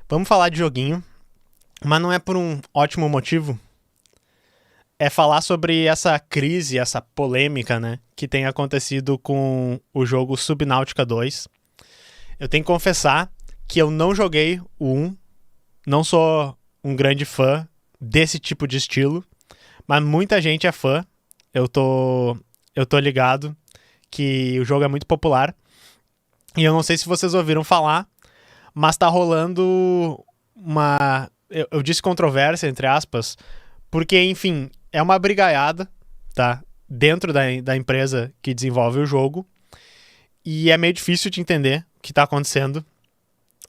Vamos falar de joguinho, mas não é por um ótimo motivo. É falar sobre essa crise, essa polêmica, né, que tem acontecido com o jogo Subnautica 2. Eu tenho que confessar que eu não joguei o 1, não sou um grande fã desse tipo de estilo, mas muita gente é fã. Eu tô ligado que o jogo é muito popular. E eu não sei se vocês ouviram falar, mas tá rolando uma... Eu disse controvérsia, entre aspas, porque, enfim, é uma brigaiada, tá? Dentro da empresa que desenvolve o jogo. E é meio difícil de entender o que tá acontecendo.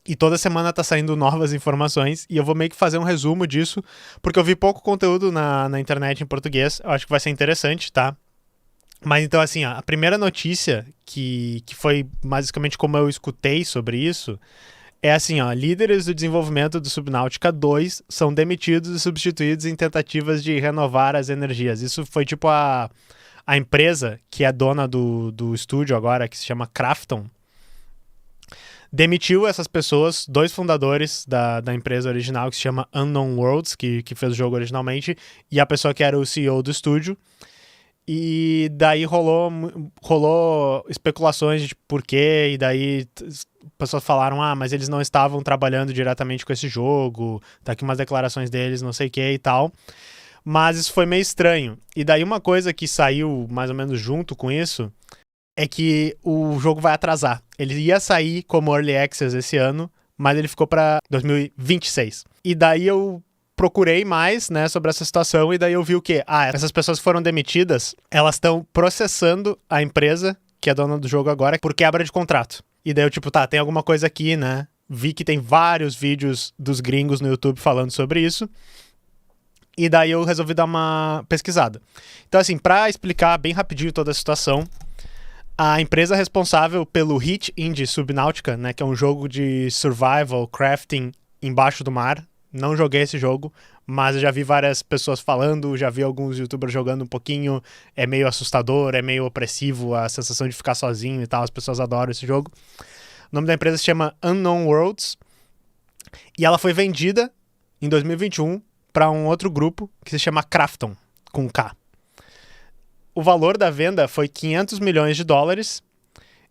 E toda semana tá saindo novas informações. E eu vou meio que fazer um resumo disso, porque eu vi pouco conteúdo na internet em português. Eu acho que vai ser interessante, tá? Mas então, assim, ó, a primeira notícia, que foi basicamente como eu escutei sobre isso, é assim, ó, líderes do desenvolvimento do Subnautica 2 são demitidos e substituídos em tentativas de renovar as energias. Isso foi tipo a empresa que é dona do estúdio agora, que se chama Krafton, demitiu essas pessoas, dois fundadores da empresa original, que se chama Unknown Worlds, que fez o jogo originalmente, e a pessoa que era o CEO do estúdio. E daí rolou especulações de por quê, e daí pessoas falaram, mas eles não estavam trabalhando diretamente com esse jogo, tá aqui umas declarações deles, não sei o que e tal. Mas isso foi meio estranho. E daí uma coisa que saiu mais ou menos junto com isso é que o jogo vai atrasar. Ele ia sair como Early Access esse ano, mas ele ficou pra 2026. E daí eu procurei mais, né, sobre essa situação, e daí eu vi o quê? Essas pessoas que foram demitidas, elas estão processando a empresa, que é dona do jogo agora, por quebra de contrato. E daí eu, tipo, tem alguma coisa aqui, né? Vi que tem vários vídeos dos gringos no YouTube falando sobre isso. E daí eu resolvi dar uma pesquisada. Então, assim, pra explicar bem rapidinho toda a situação, a empresa responsável pelo hit indie Subnautica, né, que é um jogo de survival, crafting embaixo do mar. Não joguei esse jogo, mas eu já vi várias pessoas falando, já vi alguns youtubers jogando um pouquinho. É meio assustador, é meio opressivo, a sensação de ficar sozinho e tal. As pessoas adoram esse jogo. O nome da empresa se chama Unknown Worlds. E ela foi vendida em 2021 para um outro grupo que se chama Krafton, com K. O valor da venda foi 500 milhões de dólares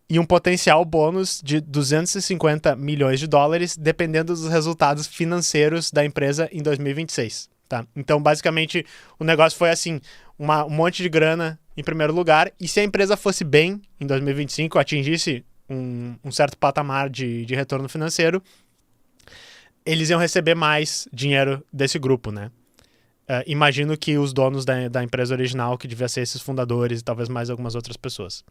e um potencial bônus de 250 milhões de dólares, dependendo dos resultados financeiros da empresa em 2026. Tá? Então, basicamente, o negócio foi assim, um monte de grana em primeiro lugar, e se a empresa fosse bem em 2025, atingisse um certo patamar de retorno financeiro, eles iam receber mais dinheiro desse grupo, né? Imagino que os donos da empresa original, que devia ser esses fundadores e talvez mais algumas outras pessoas.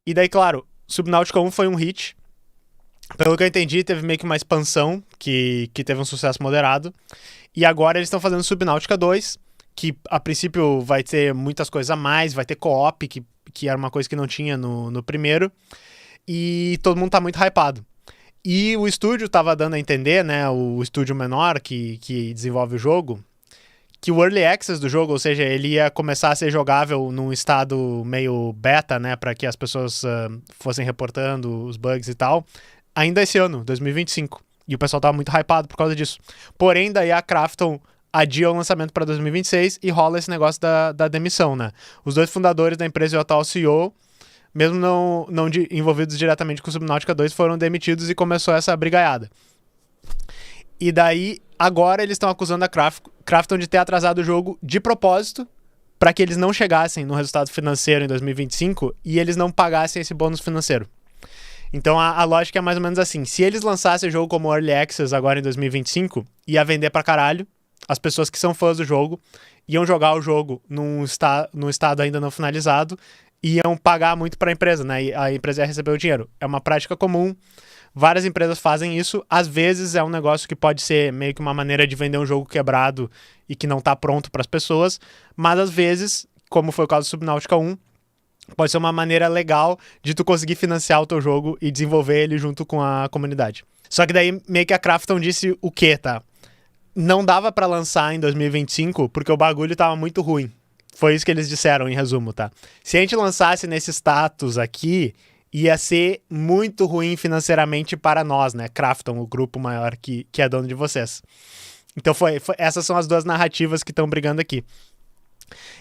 E daí, claro, Subnautica 1 foi um hit. Pelo que eu entendi, teve meio que uma expansão que teve um sucesso moderado. E agora eles estão fazendo Subnautica 2, que a princípio vai ter muitas coisas a mais, vai ter co-op, que era uma coisa que não tinha no primeiro. E todo mundo tá muito hypado. E o estúdio tava dando a entender, né, o estúdio menor que desenvolve o jogo, que o Early Access do jogo, ou seja, ele ia começar a ser jogável num estado meio beta, né, para que as pessoas fossem reportando os bugs e tal, ainda esse ano, 2025. E o pessoal tava muito hypado por causa disso. Porém, daí a Krafton adia o lançamento para 2026 e rola esse negócio da demissão, né. Os dois fundadores da empresa e o atual CEO, mesmo não envolvidos diretamente com o Subnautica 2, foram demitidos e começou essa brigaiada. E daí, agora eles estão acusando a Krafton de ter atrasado o jogo de propósito para que eles não chegassem no resultado financeiro em 2025 e eles não pagassem esse bônus financeiro. Então a lógica é mais ou menos assim, se eles lançassem o jogo como Early Access agora em 2025, ia vender pra caralho, as pessoas que são fãs do jogo iam jogar o jogo num estado ainda não finalizado e iam pagar muito para a empresa, né? E a empresa ia receber o dinheiro. É uma prática comum. Várias empresas fazem isso. Às vezes é um negócio que pode ser meio que uma maneira de vender um jogo quebrado e que não tá pronto para as pessoas. Mas às vezes, como foi o caso do Subnautica 1, pode ser uma maneira legal de tu conseguir financiar o teu jogo e desenvolver ele junto com a comunidade. Só que daí meio que a Krafton disse o quê, tá? Não dava para lançar em 2025 porque o bagulho tava muito ruim. Foi isso que eles disseram em resumo, tá? Se a gente lançasse nesse status aqui, ia ser muito ruim financeiramente para nós, né? Krafton, o grupo maior que é dono de vocês. Então essas são as duas narrativas que estão brigando aqui.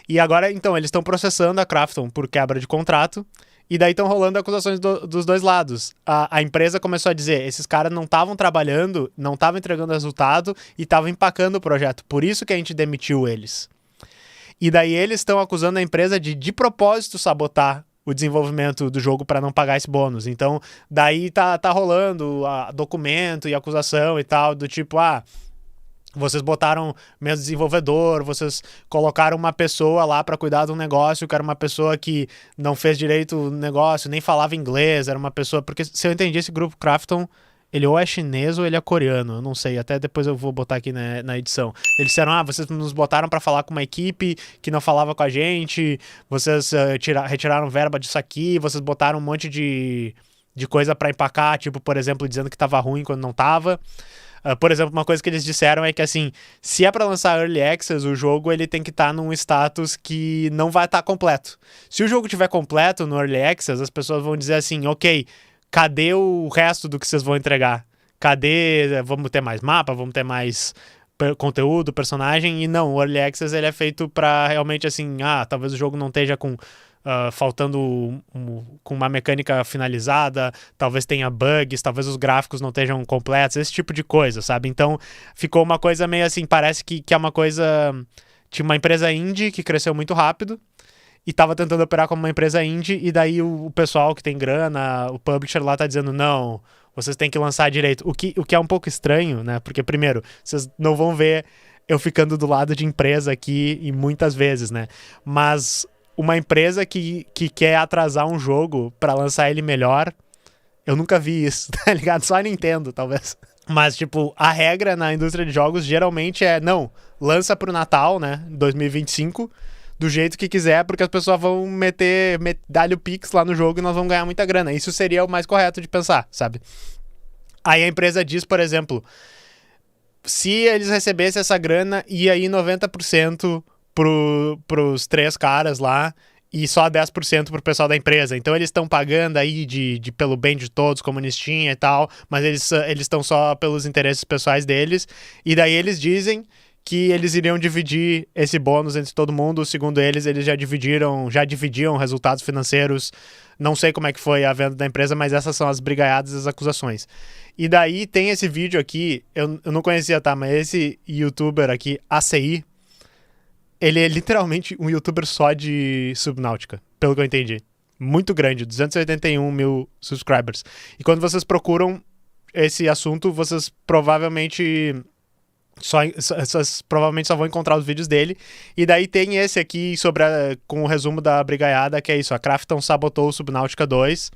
E agora, então, eles estão processando a Krafton por quebra de contrato. E daí estão rolando acusações dos dois lados. A empresa começou a dizer, esses caras não estavam trabalhando, não estavam entregando resultado e estavam empacando o projeto. Por isso que a gente demitiu eles. E daí eles estão acusando a empresa de propósito sabotar o desenvolvimento do jogo para não pagar esse bônus. Então, daí tá rolando documento e acusação e tal, do tipo, vocês botaram menos desenvolvedor, vocês colocaram uma pessoa lá para cuidar de um negócio, que era uma pessoa que não fez direito o negócio, nem falava inglês, era uma pessoa... Porque se eu entendi, esse grupo Krafton, ele ou é chinês ou ele é coreano, eu não sei, até depois eu vou botar aqui na edição. Eles disseram, vocês nos botaram para falar com uma equipe que não falava com a gente, vocês retiraram verba disso aqui, vocês botaram um monte de coisa para empacar, tipo, por exemplo, dizendo que tava ruim quando não tava. Por exemplo, uma coisa que eles disseram é que, assim, se é para lançar Early Access, o jogo ele tem que estar num status que não vai estar completo. Se o jogo estiver completo no Early Access, as pessoas vão dizer assim, ok, cadê o resto do que vocês vão entregar? Cadê? Vamos ter mais mapa? Vamos ter mais conteúdo, personagem? E não, o Early Access ele é feito para realmente, assim, talvez o jogo não esteja com... faltando com uma mecânica finalizada, talvez tenha bugs, talvez os gráficos não estejam completos, esse tipo de coisa, sabe? Então ficou uma coisa meio assim, parece que é uma coisa... Tinha uma empresa indie que cresceu muito rápido e estava tentando operar como uma empresa indie, e daí o pessoal que tem grana, o publisher lá tá dizendo, não, vocês têm que lançar direito. O que é um pouco estranho, né? Porque, primeiro, vocês não vão ver eu ficando do lado de empresa aqui e muitas vezes, né? Mas... uma empresa que quer atrasar um jogo pra lançar ele melhor, eu nunca vi isso, tá ligado? Só a Nintendo, talvez. Mas, tipo, a regra na indústria de jogos geralmente é, não, lança pro Natal, né, 2025, do jeito que quiser, porque as pessoas vão dar-lhe o Pix lá no jogo e nós vamos ganhar muita grana. Isso seria o mais correto de pensar, sabe? Aí a empresa diz, por exemplo, se eles recebessem essa grana, ia aí 90% pros 3 caras lá e só 10% pro pessoal da empresa. Então eles estão pagando aí pelo bem de todos, como anistia e tal, mas eles estão só pelos interesses pessoais deles. E daí eles dizem que eles iriam dividir esse bônus entre todo mundo. Segundo eles já dividiam resultados financeiros. Não sei como é que foi a venda da empresa, mas essas são as brigaiadas e as acusações. E daí tem esse vídeo aqui, eu não conhecia, tá? Mas esse youtuber aqui, ACI, ele é literalmente um youtuber só de Subnautica, pelo que eu entendi. Muito grande, 281 mil subscribers. E quando vocês procuram esse assunto, vocês provavelmente só vão encontrar os vídeos dele. E daí tem esse aqui com o resumo da brigaiada, que é isso, a Krafton sabotou o Subnautica 2.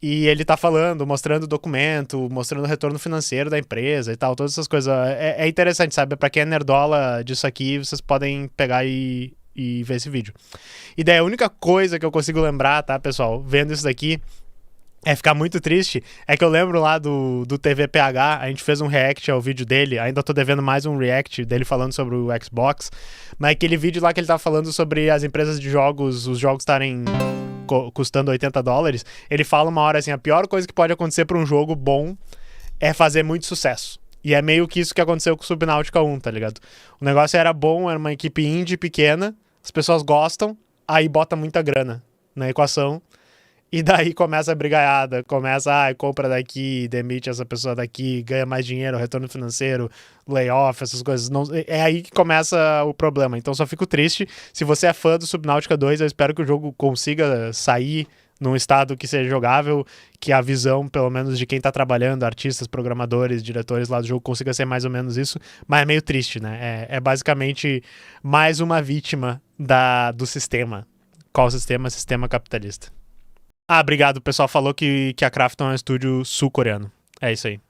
E ele tá falando, mostrando o documento, mostrando o retorno financeiro da empresa e tal, todas essas coisas. É interessante, sabe? Pra quem é nerdola disso aqui, vocês podem pegar e ver esse vídeo. E daí a única coisa que eu consigo lembrar, tá, pessoal, vendo isso daqui, é ficar muito triste, é que eu lembro lá do TVPH, a gente fez um react ao vídeo dele, ainda tô devendo mais um react dele falando sobre o Xbox, mas aquele vídeo lá que ele tá falando sobre as empresas de jogos, os jogos estarem custando $80, ele fala uma hora assim, a pior coisa que pode acontecer para um jogo bom é fazer muito sucesso. E é meio que isso que aconteceu com o Subnautica 1, tá ligado? O negócio era bom, era uma equipe indie pequena, as pessoas gostam, aí bota muita grana na equação, e daí começa a brigaiada, compra daqui, demite essa pessoa daqui, ganha mais dinheiro, retorno financeiro, layoff, essas coisas. Não, é aí que começa o problema. Então só fico triste. Se você é fã do Subnautica 2, eu espero que o jogo consiga sair num estado que seja jogável, que a visão, pelo menos, de quem tá trabalhando, artistas, programadores, diretores lá do jogo, consiga ser mais ou menos isso. Mas é meio triste, né? É basicamente mais uma vítima do sistema. Qual sistema? Sistema capitalista. Obrigado. O pessoal falou que a Krafton é um estúdio sul-coreano. É isso aí.